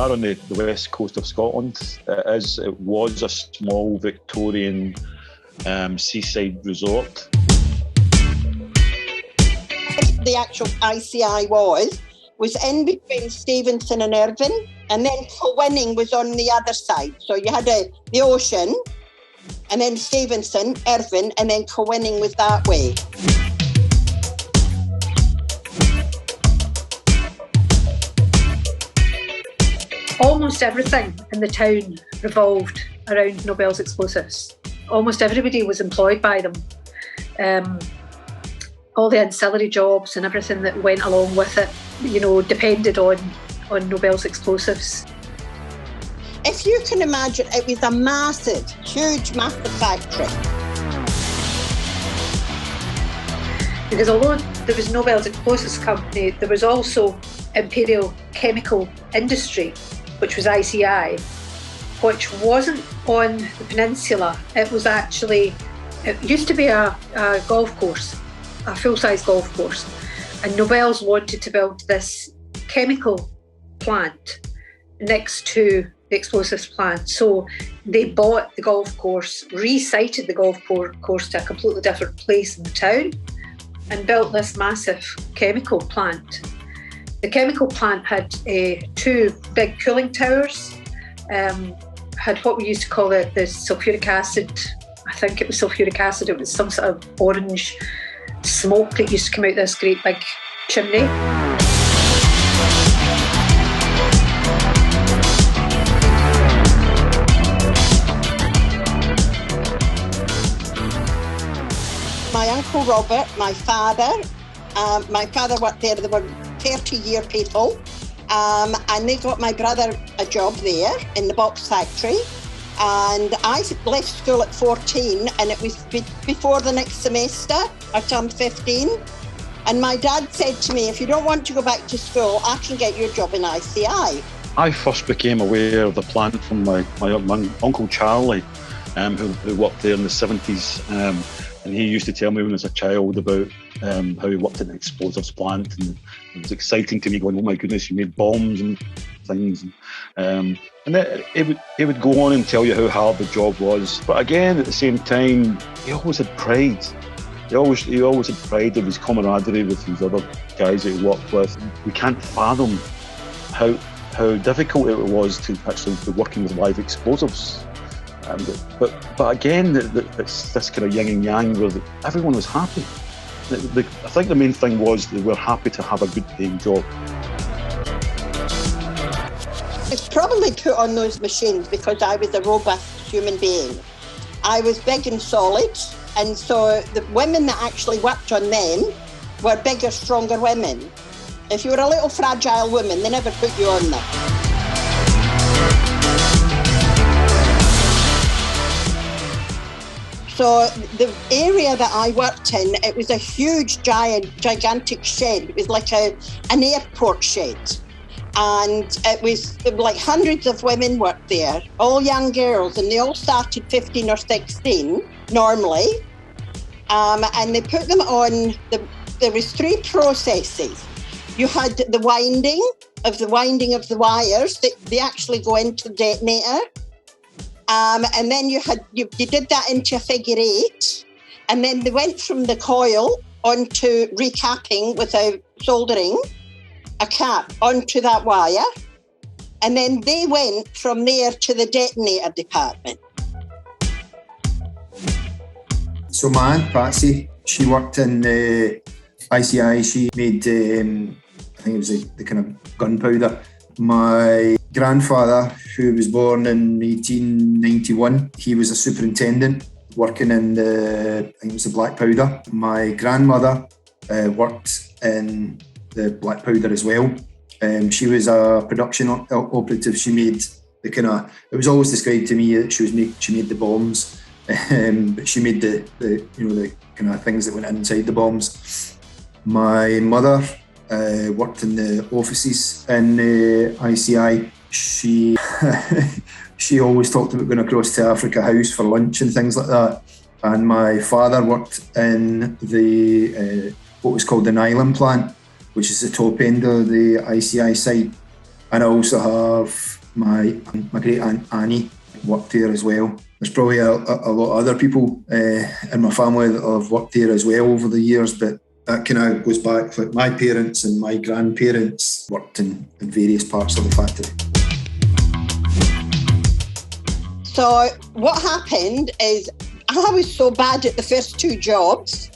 are on the west coast of Scotland. It was a small Victorian seaside resort. The actual ICI was in between Stevenson and Irvine, and then Kilwinning was on the other side. So you had the ocean, and then Stevenson, Irvine, and then Kilwinning was that way. Almost everything in the town revolved around Nobel's explosives. Almost everybody was employed by them. All the ancillary jobs and everything that went along with it, depended on Nobel's explosives. If you can imagine, it was a massive factory. Because although there was Nobel's Explosives Company, there was also Imperial Chemical Industry, which was ICI, which wasn't on the peninsula. It used to be a golf course, a full-size golf course. And Nobel's wanted to build this chemical plant next to the explosives plant. So they bought the golf course, resited the golf course to a completely different place in the town, and built this massive chemical plant. The chemical plant had 2 big cooling towers, had what we used to call the sulfuric acid. I think it was sulfuric acid. It was some sort of orange smoke that used to come out this great big chimney. My Uncle Robert, my father worked there. They were 30-year people, and they got my brother a job there in the box factory. And I left school at 14, and it was before the next semester. I turned 15, and my dad said to me, if you don't want to go back to school, I can get you a job in ICI. I first became aware of the plant from my Uncle Charlie, who worked there in the 70s. And he used to tell me when I was a child about how he worked in an explosives plant, and it was exciting to me, going, oh my goodness, you made bombs and things. And then he would go on and tell you how hard the job was. But again, at the same time, he always had pride. He always had pride of his camaraderie with these other guys that he worked with. We can't fathom how difficult it was to actually be working with live explosives. But again, it's this kind of yin and yang where everyone was happy. I think the main thing was they were happy to have a good paying job. It's probably put on those machines because I was a robust human being. I was big and solid, and so the women that actually worked on them were bigger, stronger women. If you were a little fragile woman, they never put you on them. So the area that I worked in, it was a huge, gigantic shed. It was like an airport shed. And it was like hundreds of women worked there, all young girls, and they all started 15 or 16 normally. And they put them on, there was 3 processes. You had the winding of the wires, they actually go into the detonator. And then you did that into a figure 8, and then they went from the coil onto recapping without soldering a cap onto that wire, and then they went from there to the detonator department. So my Aunt Patsy, she worked in ICI. She made, I think it was the kind of gunpowder. My grandfather, who was born in 1891, he was a superintendent working in I think it was the black powder. My grandmother worked in the black powder as well. She was a production operative. She made the kind of, it was always described to me that she made the bombs, but she made the kind of things that went inside the bombs. My mother worked in the offices in ICI. She always talked about going across to Africa House for lunch and things like that. And my father worked in the what was called the nylon plant, which is the top end of the ICI site. And I also have my great aunt Annie worked there as well. There's probably a lot of other people in my family that have worked there as well over the years, but that kind of goes back, like my parents and my grandparents worked in various parts of the factory. So what happened is I was so bad at the first two jobs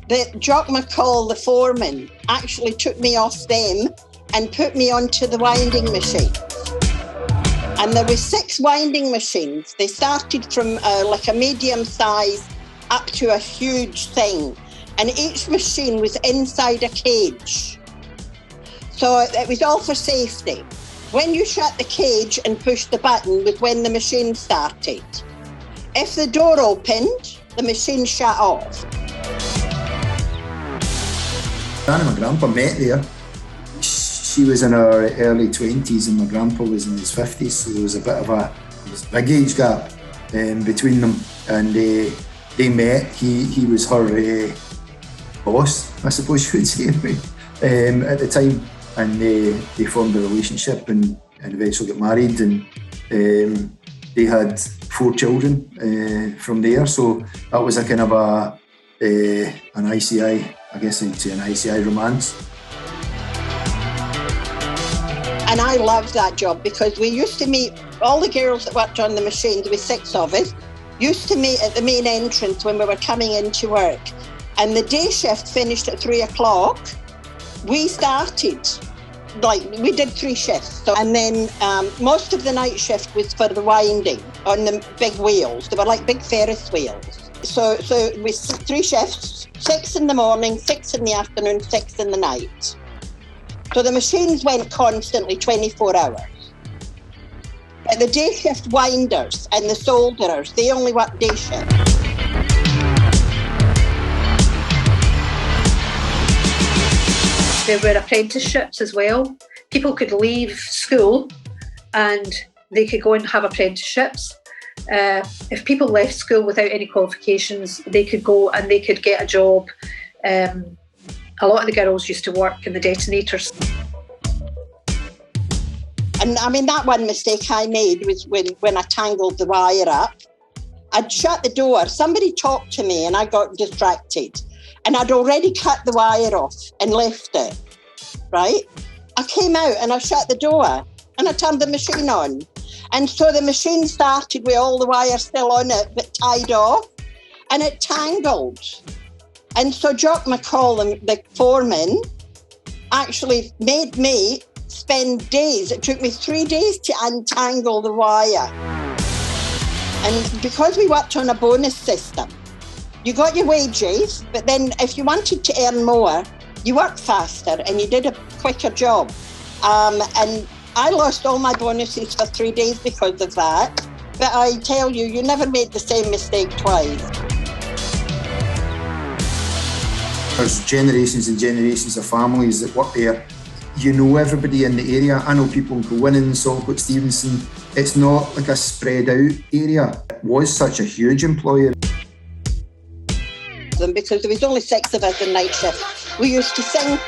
that Jock McCall, the foreman, actually took me off them and put me onto the winding machine. And there were 6 winding machines. They started from like a medium size up to a huge thing. And each machine was inside a cage. So it was all for safety. When you shut the cage and pushed the button was when the machine started. If the door opened, the machine shut off. Anne and my grandpa met there. She was in her early 20s and my grandpa was in his 50s, so there was a big age gap between them. And they met. He was her boss, I suppose you would say, at the time. And they formed a relationship and eventually got married, and they had 4 children from there. So that was a kind of an ICI, I guess I'd say an ICI romance. And I loved that job because we used to meet, all the girls that worked on the machine, there were 6 of us, used to meet at the main entrance when we were coming into work. And the day shift finished at 3 o'clock. We started, we did 3 shifts. And then most of the night shift was for the winding on the big wheels. They were like big Ferris wheels. So we 3 shifts, 6 in the morning, 6 in the afternoon, 6 in the night. So the machines went constantly 24 hours. But the day shift winders and the solderers, they only worked day shift. There were apprenticeships as well. People could leave school and they could go and have apprenticeships. If people left school without any qualifications, they could go and they could get a job. A lot of the girls used to work in the detonators. And I mean, that one mistake I made was when I tangled the wire up. I'd shut the door, somebody talked to me and I got distracted. And I'd already cut the wire off and left it, right? I came out and I shut the door and I turned the machine on. And so the machine started with all the wire still on it, but tied off, and it tangled. And so Jock McCall, the foreman, actually made me spend days. It took me 3 days to untangle the wire. And because we worked on a bonus system, you got your wages, but then if you wanted to earn more, you worked faster and you did a quicker job. And I lost all my bonuses for 3 days because of that. But I tell you, you never made the same mistake twice. There's generations and generations of families that work there. You know everybody in the area. I know people in Kilwinning, Saltcote, Stevenson. It's not like a spread out area. It was such a huge employer. Because there was only 6 of us in night shift. We used to sing,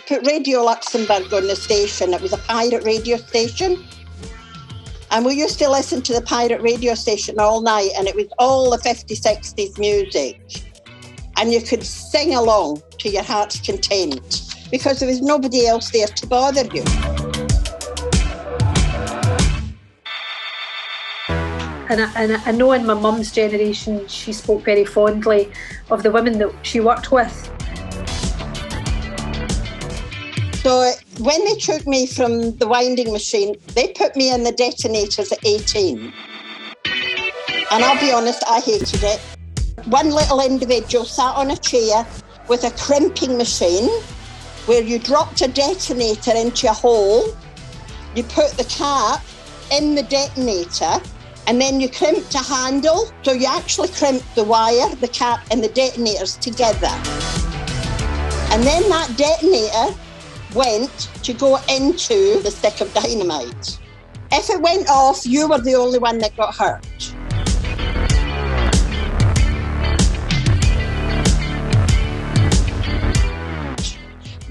put Radio Luxembourg on the station. It was a pirate radio station. And we used to listen to the pirate radio station all night, and it was all the 50s, 60s music. And you could sing along to your heart's content because there was nobody else there to bother you. And I know in my mum's generation, she spoke very fondly of the women that she worked with. So when they took me from the winding machine, they put me in the detonators at 18. And I'll be honest, I hated it. One little individual sat on a chair with a crimping machine where you dropped a detonator into a hole, you put the cap in the detonator, and then you crimped a handle. So you actually crimped the wire, the cap, and the detonators together. And then that detonator went to go into the stick of dynamite. If it went off, you were the only one that got hurt.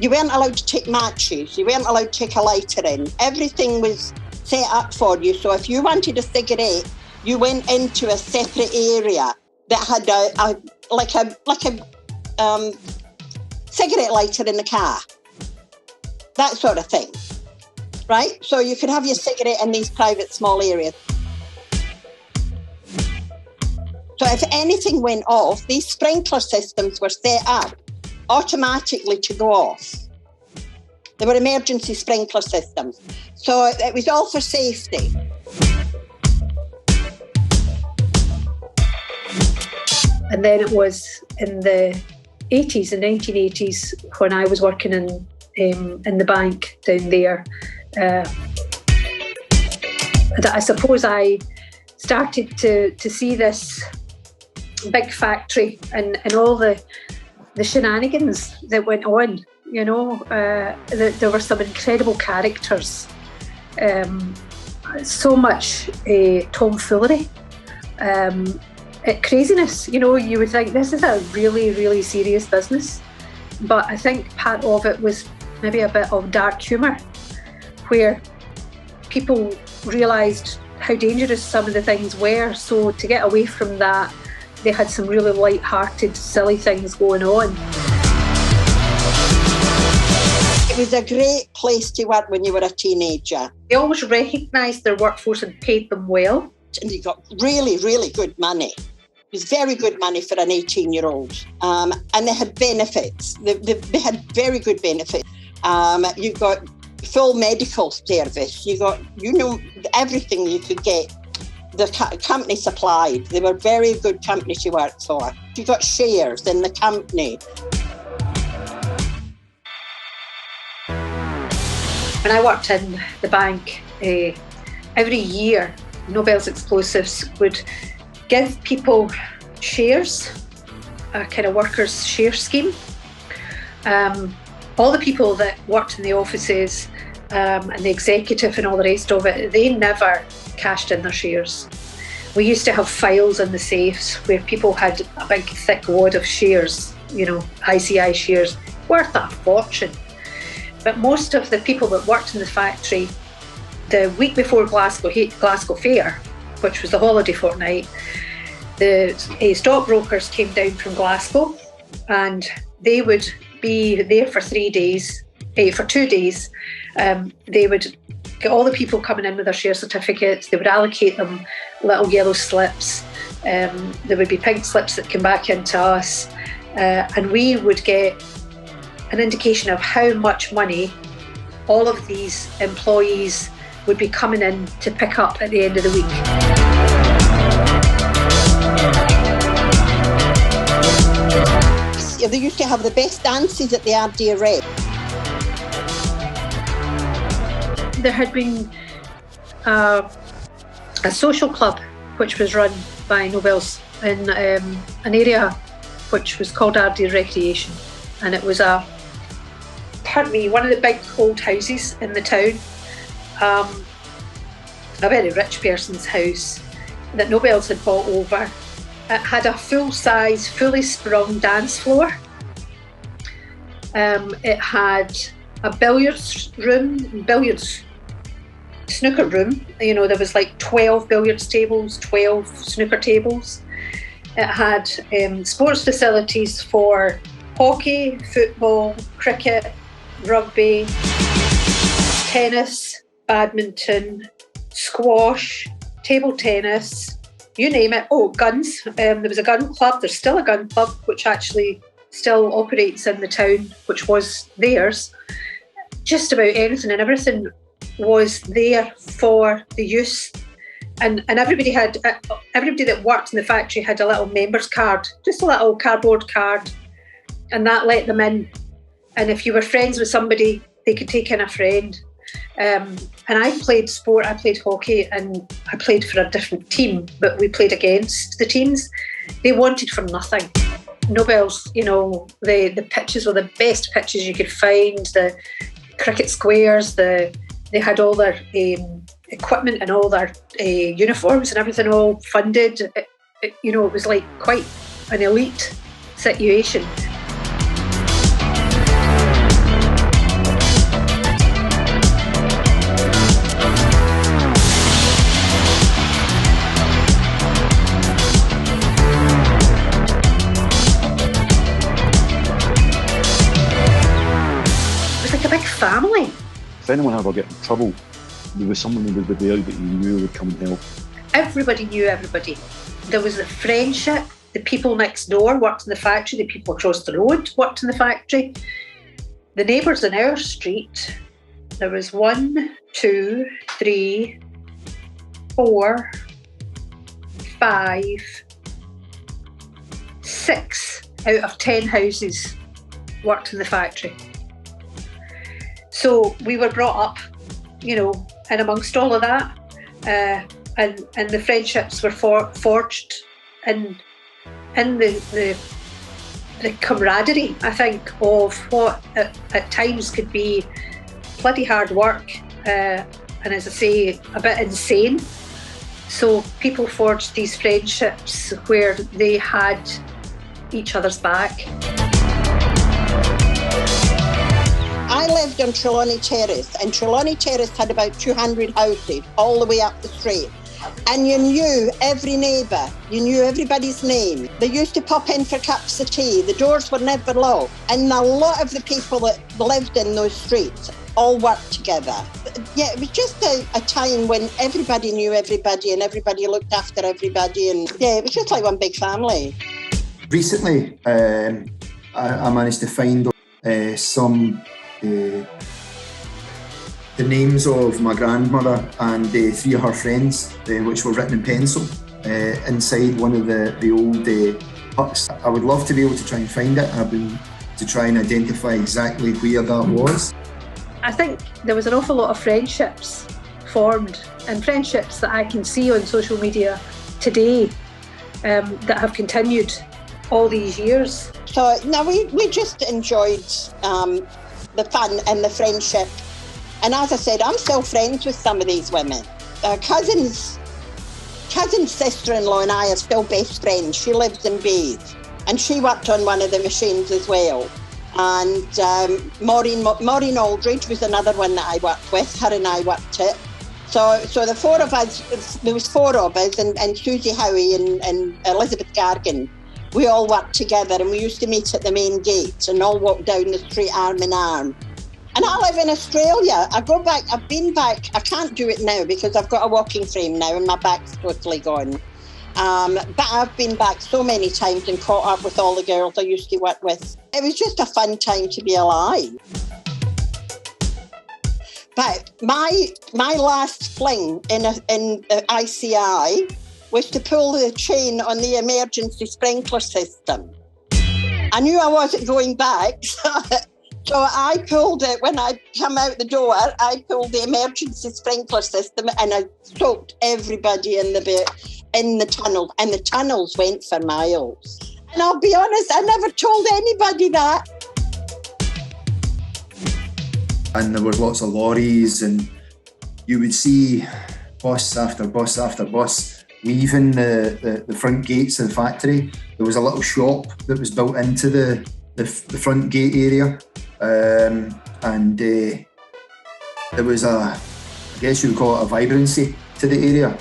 You weren't allowed to take matches. You weren't allowed to take a lighter in. Everything was set up for you. So if you wanted a cigarette, you went into a separate area that had a cigarette lighter in the car. That sort of thing, right? So you could have your cigarette in these private small areas. So if anything went off, these sprinkler systems were set up automatically to go off. They were emergency sprinkler systems. So it was all for safety. And then it was in the 80s, the 1980s, when I was working in the bank down there, that I suppose I started to see this big factory and all the shenanigans that went on. You know, there were some incredible characters, so much tomfoolery, craziness. You know, you would think this is a really, really serious business. But I think part of it was maybe a bit of dark humour, where people realised how dangerous some of the things were. So to get away from that, they had some really light-hearted, silly things going on. It was a great place to work when you were a teenager. They always recognised their workforce and paid them well. And you got really, really good money. It was very good money for an 18-year-old. And they had benefits. They had very good benefits. You got full medical service. You got, everything you could get. The company supplied. They were a very good company to work for. You got shares in the company. When I worked in the bank, every year Nobel's Explosives would give people shares, a kind of workers' share scheme. All the people that worked in the offices and the executive and all the rest of it, they never cashed in their shares. We used to have files in the safes where people had a big thick wad of shares, ICI shares, worth a fortune. But most of the people that worked in the factory, the week before Glasgow Fair, which was the holiday fortnight, the stockbrokers came down from Glasgow and they would be there for 3 days, for 2 days. They would get all the people coming in with their share certificates. They would allocate them little yellow slips. There would be pink slips that came back into us. And we would get an indication of how much money all of these employees would be coming in to pick up at the end of the week. They used to have the best dances at the Ardeer Red. There had been a social club which was run by Nobel's in an area which was called Ardeer Recreation, and it was one of the big old houses in the town, a very rich person's house that Nobel's had bought over. It had a full-size, fully sprung dance floor. It had a snooker room. There was like 12 billiards tables, 12 snooker tables. It had sports facilities for hockey, football, cricket, rugby, tennis, badminton, squash, table tennis, you name it. Oh, guns. There was a gun club. There's still a gun club, which actually still operates in the town, which was theirs. Just about anything and everything was there for the use. And everybody that worked in the factory had a little members card, just a little cardboard card, and that let them in. And if you were friends with somebody, they could take in a friend. And I played sport, I played hockey, and I played for a different team, but we played against the teams. They wanted for nothing. Nobel's, the pitches were the best pitches you could find, the cricket squares, they had all their equipment and all their uniforms and everything all funded. It was like quite an elite situation. anyone ever get in trouble, there was someone who would be there that you knew would come and help. Everybody knew everybody. There was a friendship. The people next door worked in the factory. The people across the road worked in the factory. The neighbours in our street, there was 1, 2, 3, 4, 5, 6 out of 10 houses worked in the factory. So we were brought up, and amongst all of that, and the friendships were forged in the camaraderie, I think, of what at times could be bloody hard work, and as I say, a bit insane. So people forged these friendships where they had each other's back. I lived on Trelawney Terrace, and Trelawney Terrace had about 200 houses all the way up the street. And you knew every neighbour, you knew everybody's name. They used to pop in for cups of tea. The doors were never locked. And a lot of the people that lived in those streets all worked together. Yeah, it was just a time when everybody knew everybody and everybody looked after everybody. And yeah, it was just like one big family. Recently, I managed to find some the names of my grandmother and 3 of her friends, which were written in pencil inside one of the old huts. I would love to be able to try and find it. I've been to try and identify exactly where that was. I think there was an awful lot of friendships formed, and friendships that I can see on social media today that have continued all these years. So no, we just enjoyed the fun and the friendship. And as I said, I'm still friends with some of these women. Cousin's sister-in-law and I are still best friends. She lives in Bath, and she worked on one of the machines as well. And Maureen Aldridge was another one that I worked with. Her and I worked it. So the 4 of us, there was 4 of us, and Susie Howie and Elizabeth Gargan. We all worked together, and we used to meet at the main gate and all walk down the street arm in arm. And I live in Australia. I've been back. I can't do it now because I've got a walking frame now and my back's totally gone. But I've been back so many times and caught up with all the girls I used to work with. It was just a fun time to be alive. But my last fling in the ICI was to pull the chain on the emergency sprinkler system. I knew I wasn't going back, so I pulled it. When I come out the door, I pulled the emergency sprinkler system and I soaked everybody in the tunnel, and the tunnels went for miles. And I'll be honest, I never told anybody that. And there was lots of lorries, and you would see bus after bus after bus leaving the front gates of the factory. There was a little shop that was built into the front gate area. And there was I guess you would call it a vibrancy to the area,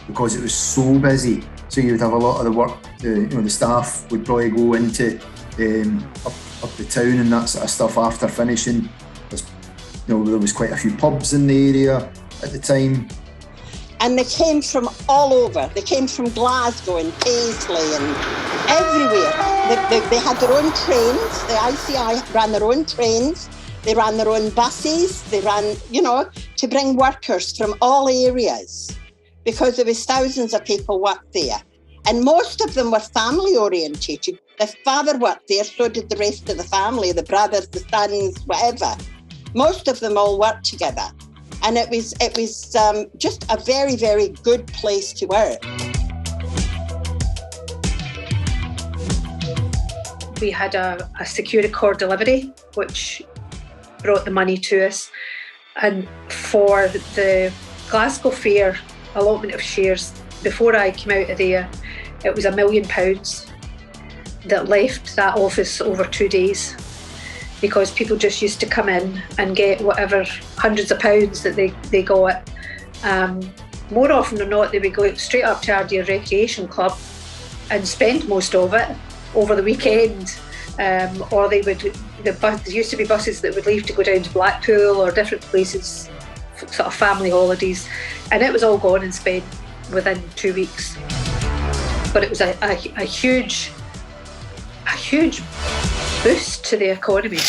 because it was so busy. So you would have a lot of the work, the staff would probably go into up the town and that sort of stuff after finishing. There was quite a few pubs in the area at the time. And they came from all over. They came from Glasgow and Paisley and everywhere. They had their own trains. The ICI ran their own trains. They ran their own buses. They ran, to bring workers from all areas, because there was thousands of people worked there. And most of them were family orientated. The father worked there, so did the rest of the family, the brothers, the sons, whatever. Most of them all worked together. And it was just a very, very good place to work. We had a secure core delivery, which brought the money to us. And for the Glasgow Fair allotment of shares, before I came out of there, it was £1 million that left that office over 2 days, because people just used to come in and get whatever hundreds of pounds that they got. More often than not, they would go straight up to Ardeer Recreation Club and spend most of it over the weekend, or they would there used to be buses that would leave to go down to Blackpool or different places, sort of family holidays, and it was all gone and spent within 2 weeks. But it was a huge boost to the economy.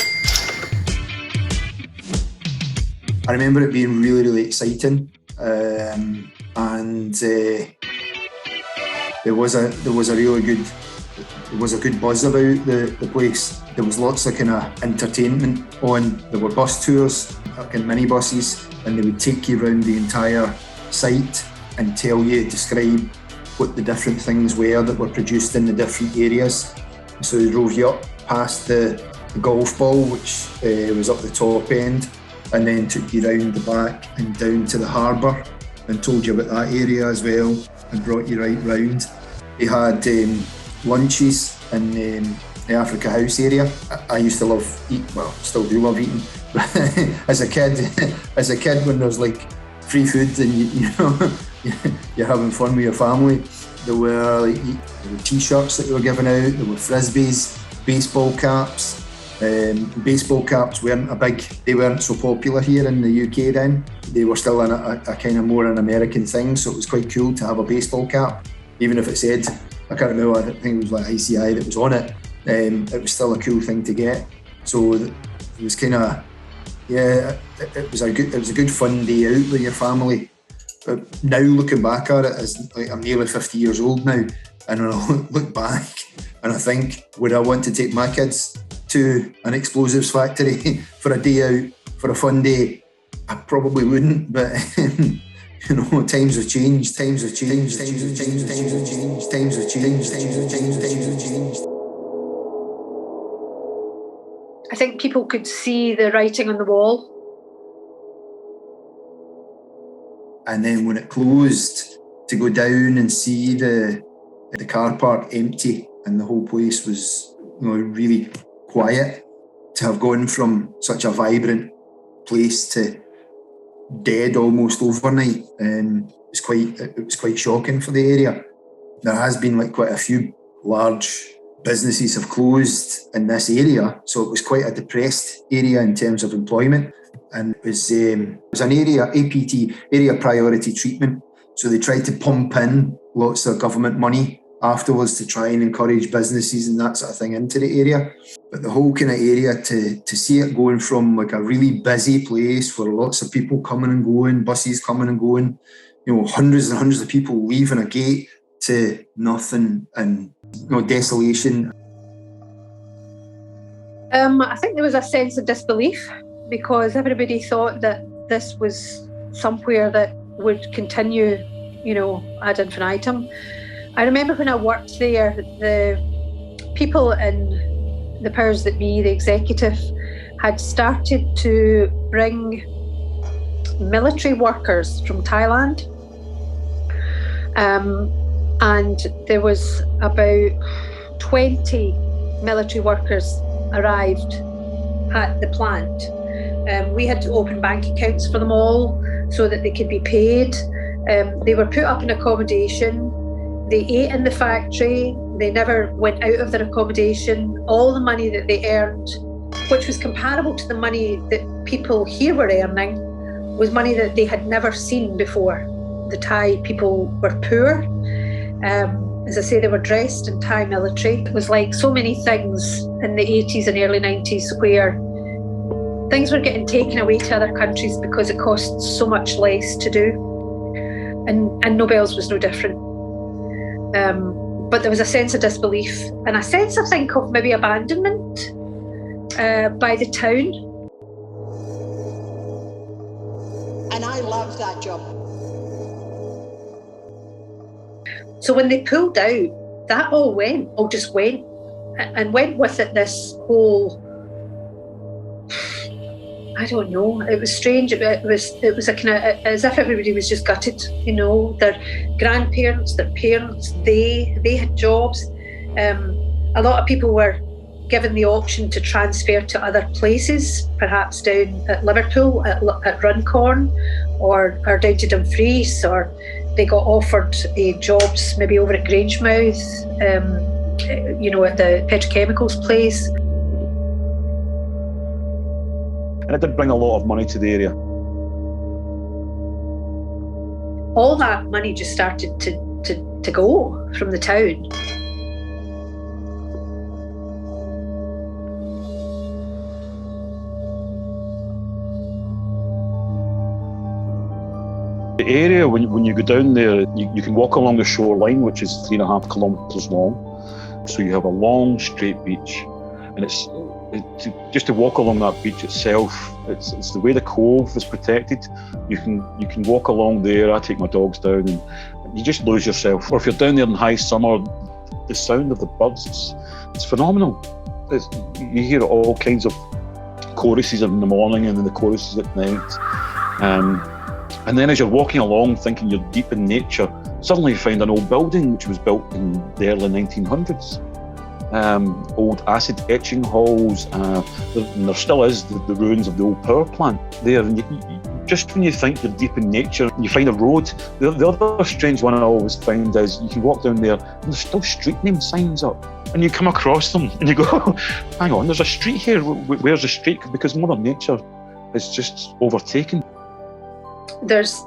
I remember it being really, really exciting, and there was a good buzz about the place. There was lots of kind of entertainment on. There were bus tours, like in minibuses, and they would take you around the entire site and describe what the different things were that were produced in the different areas. So they drove you up past the golf ball, which was up the top end, and then took you round the back and down to the harbour and told you about that area as well and brought you right round. They had lunches in the Africa House area. I used to love eating, well, still do love eating, but as a kid when there's like free food and you know you're having fun with your family, there were t-shirts that they were giving out, there were frisbees, baseball caps. Baseball caps they weren't so popular here in the UK then. They were still a kind of more an American thing, so it was quite cool to have a baseball cap, even if it said, I can't remember, I think it was like ICI that was on it. It was still a cool thing to get. So it was kind of, it was a good fun day out with your family. But now looking back at it, as like I'm nearly 50 years old now, and when I look back and I think, would I want to take my kids to an explosives factory for a day out, for a fun day? I probably wouldn't, but you know, times have changed. I think people could see the writing on the wall. And then when it closed, to go down and see the car park empty and the whole place was, you know, really quiet, to have gone from such a vibrant place to dead almost overnight, it was quite shocking for the area. There has been like quite a few large businesses have closed in this area, so it was quite a depressed area in terms of employment. And it was an area, APT, area priority treatment. So they tried to pump in lots of government money afterwards to try and encourage businesses and that sort of thing into the area. But the whole kind of area, to see it going from like a really busy place where lots of people coming and going, buses coming and going, you know, hundreds and hundreds of people leaving a gate, to nothing and, you know, desolation. I think there was a sense of disbelief, because everybody thought that this was somewhere that would continue, you know, ad infinitum. I remember when I worked there, the people in the powers that be, the executive, had started to bring military workers from Thailand. And there was about 20 military workers arrived at the plant. We had to open bank accounts for them all so that they could be paid. They were put up in accommodation. They ate in the factory. They never went out of their accommodation. All the money that they earned, which was comparable to the money that people here were earning, was money that they had never seen before. The Thai people were poor. As I say, they were dressed in Thai military. It was like so many things in the 80s and early 90s where things were getting taken away to other countries because it cost so much less to do. And Nobel's was no different. But there was a sense of disbelief and a sense, I think, of maybe abandonment by the town. And I loved that job. So when they pulled out, that all just went, and went with it this whole, I don't know, it was strange. It was a kind of, as if everybody was just gutted, you know, their grandparents, their parents, they had jobs. A lot of people were given the option to transfer to other places, perhaps down at Liverpool, at Runcorn, or down to Dumfries, or they got offered jobs maybe over at Grangemouth, you know, at the petrochemicals place. And it did bring a lot of money to the area. All that money just started to go from the town. The area, when you go down there, you can walk along the shoreline, which is 3.5 kilometres long. So you have a long, straight beach. And just to walk along that beach itself, it's the way the cove is protected. You can walk along there. I take my dogs down, and you just lose yourself. Or if you're down there in high summer, the sound of the birds, it's phenomenal. You hear all kinds of choruses in the morning and then the choruses at night. And then as you're walking along thinking you're deep in nature, suddenly you find an old building which was built in the early 1900s. Old acid etching halls, and there still is the ruins of the old power plant there. And just when you think you're deep in nature, you find a road. The other strange one I always find is you can walk down there and there's still street name signs up. And you come across them and you go, hang on, there's a street here. Where's the street? Because Mother Nature is just overtaken. There's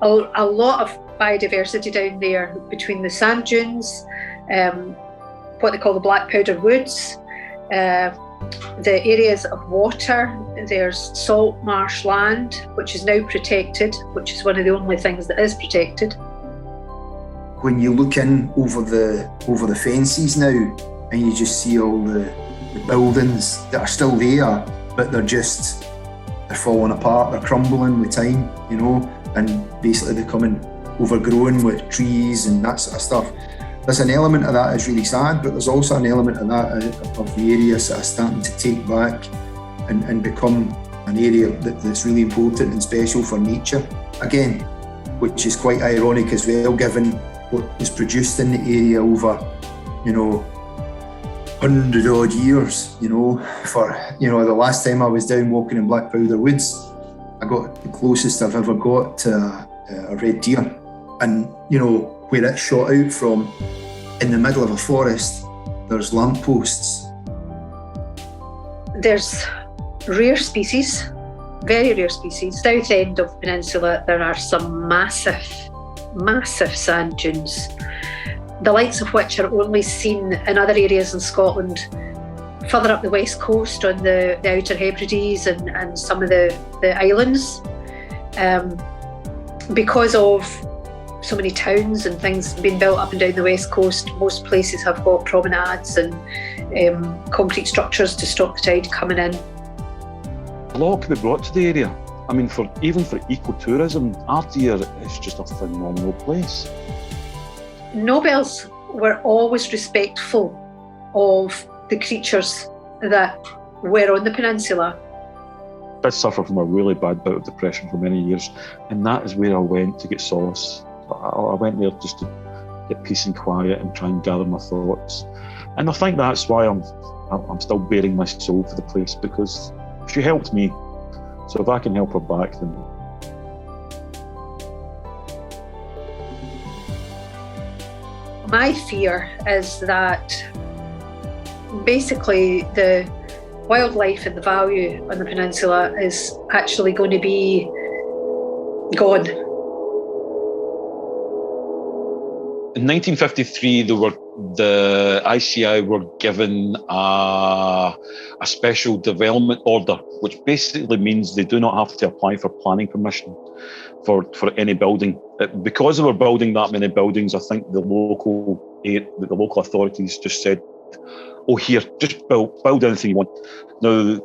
a lot of biodiversity down there between the sand dunes, what they call the black powder woods, the areas of water. There's salt marsh land, which is now protected, which is one of the only things that is protected. When you look in over the fences now, and you just see all the buildings that are still there, but they're falling apart, they're crumbling with time, and basically becoming overgrown with trees and that sort of stuff. There's an element of that is really sad, but there's also an element of that of the areas that are starting to take back and become an area that's really important and special for nature again, which is quite ironic as well, given what was produced in the area over, 100 odd years, for, the last time I was down walking in Black Powder Woods, I got the closest I've ever got to a red deer. And, where it shot out from, in the middle of a forest, there's lampposts. There's rare species, very rare species. South end of Peninsula, there are some massive sand dunes, the likes of which are only seen in other areas in Scotland, further up the west coast on the Outer Hebrides and some of the islands. Because of so many towns and things being built up and down the west coast, most places have got promenades and concrete structures to stop the tide coming in. A lot can be brought to the area. I mean, even for ecotourism, Ardeer is just a phenomenal place. Nobels were always respectful of the creatures that were on the peninsula. I suffered from a really bad bout of depression for many years, and that is where I went to get solace. I went there just to get peace and quiet and try and gather my thoughts. And I think that's why I'm still bearing my soul for the place, because she helped me. So if I can help her back, then. My fear is that basically the wildlife and the value on the peninsula is actually going to be gone. In 1953, the ICI were given a special development order, which basically means they do not have to apply for planning permission for any building. Because they were building that many buildings, I think the local authorities just said, "Oh, here, just build anything you want." Now,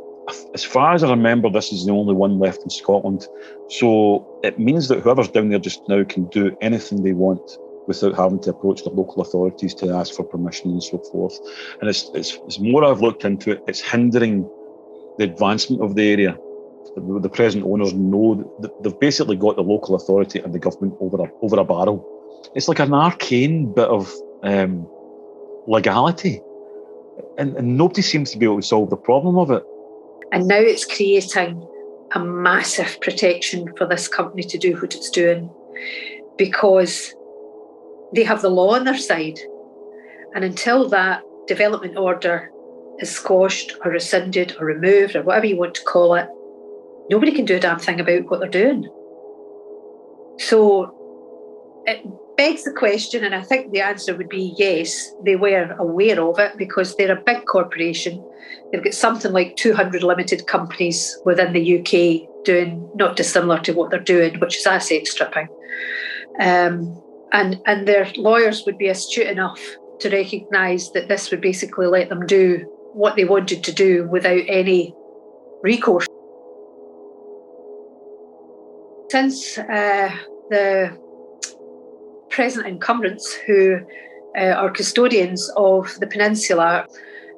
as far as I remember, this is the only one left in Scotland. So it means that whoever's down there just now can do anything they want without having to approach the local authorities to ask for permission and so forth. And it's more I've looked into it, it's hindering the advancement of the area. The present owners know that they've basically got the local authority and the government over a barrel. It's like an arcane bit of legality. And nobody seems to be able to solve the problem of it. And now it's creating a massive protection for this company to do what it's doing, because they have the law on their side. And until that development order is squashed or rescinded or removed or whatever you want to call it, nobody can do a damn thing about what they're doing. So it begs the question, and I think the answer would be yes, they were aware of it because they're a big corporation. They've got something like 200 limited companies within the UK doing not dissimilar to what they're doing, which is asset stripping. And their lawyers would be astute enough to recognise that this would basically let them do what they wanted to do without any recourse. Since the present incumbents, who are custodians of the Peninsula,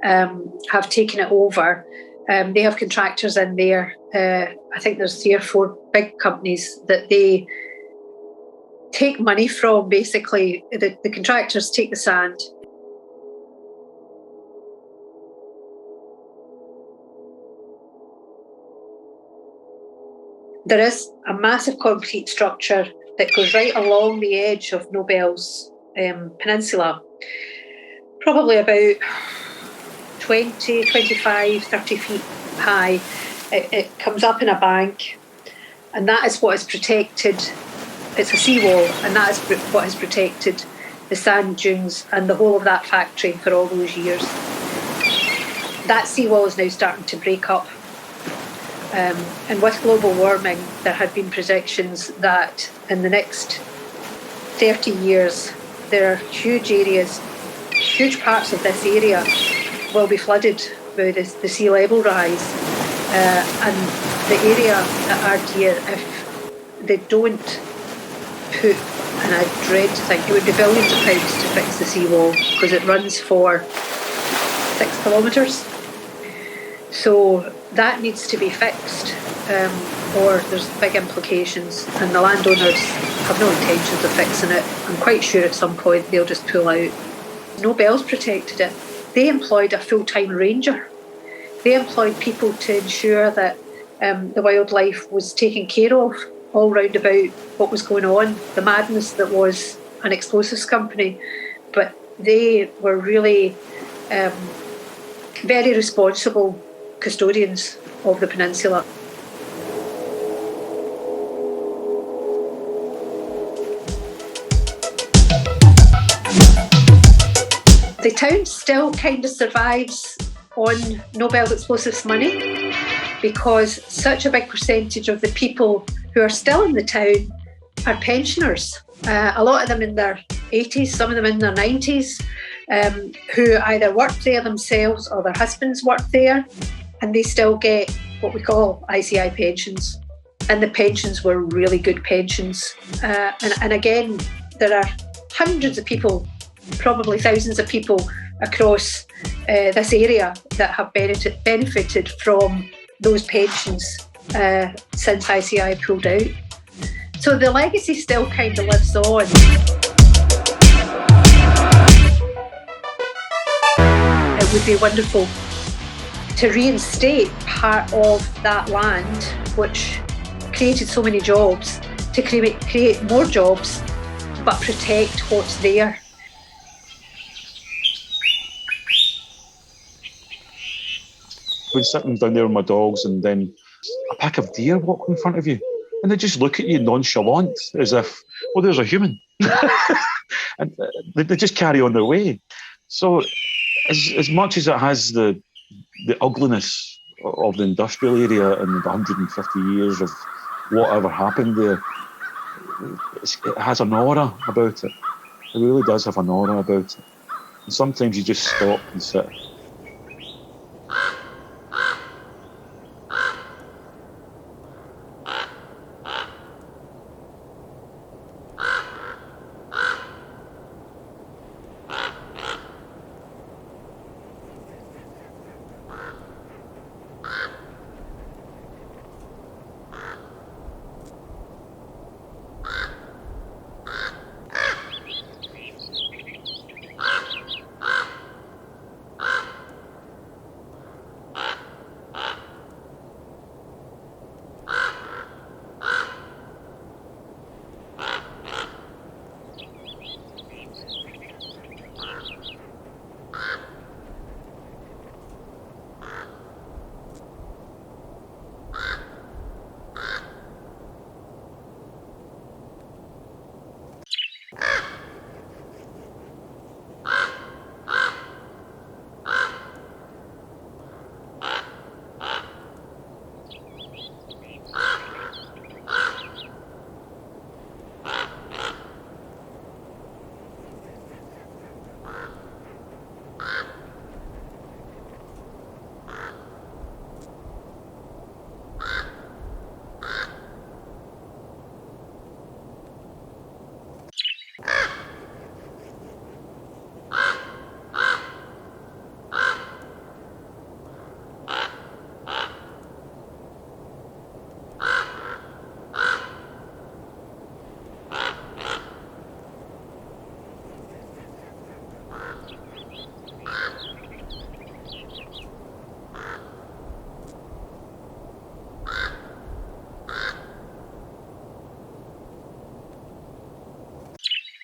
have taken it over, they have contractors in there. I think there's 3 or 4 big companies that they take money from. Basically, the contractors take the sand. There is a massive concrete structure that goes right along the edge of Nobel's peninsula, probably about 20, 25, 30 feet high. It comes up in a bank, and that is what is protected. It's a seawall, and that is what has protected the sand dunes and the whole of that factory for all those years. That seawall is now starting to break up. And with global warming, there had been predictions that in the next 30 years, there are huge areas, huge parts of this area will be flooded by the sea level rise. And the area at Ardeer, if they don't put, and I dread to think, it would be billions of pounds to fix the seawall because it runs for 6 kilometres. So that needs to be fixed, or there's big implications, and the landowners have no intentions of fixing it. I'm quite sure at some point they'll just pull out. Nobel's protected it. They employed a full-time ranger. They employed people to ensure that the wildlife was taken care of all round about what was going on, the madness that was an explosives company. But they were really very responsible custodians of the peninsula. The town still kind of survives on Nobel explosives money because such a big percentage of the people who are still in the town are pensioners. A lot of them in their 80s, some of them in their 90s, who either worked there themselves or their husbands worked there, and they still get what we call ICI pensions. And the pensions were really good pensions. And again, there are hundreds of people, probably thousands of people across this area that have benefited from those pensions since ICI pulled out. So the legacy still kind of lives on. It would be wonderful to reinstate part of that land, which created so many jobs, to create more jobs, but protect what's there. When sitting down there with my dogs, and then a pack of deer walk in front of you, and they just look at you nonchalant, as if, well, there's a human. And they just carry on their way. So as much as it has the ugliness of the industrial area and the 150 years of whatever happened there, it has an aura about it. It really does have an aura about it. And sometimes you just stop and sit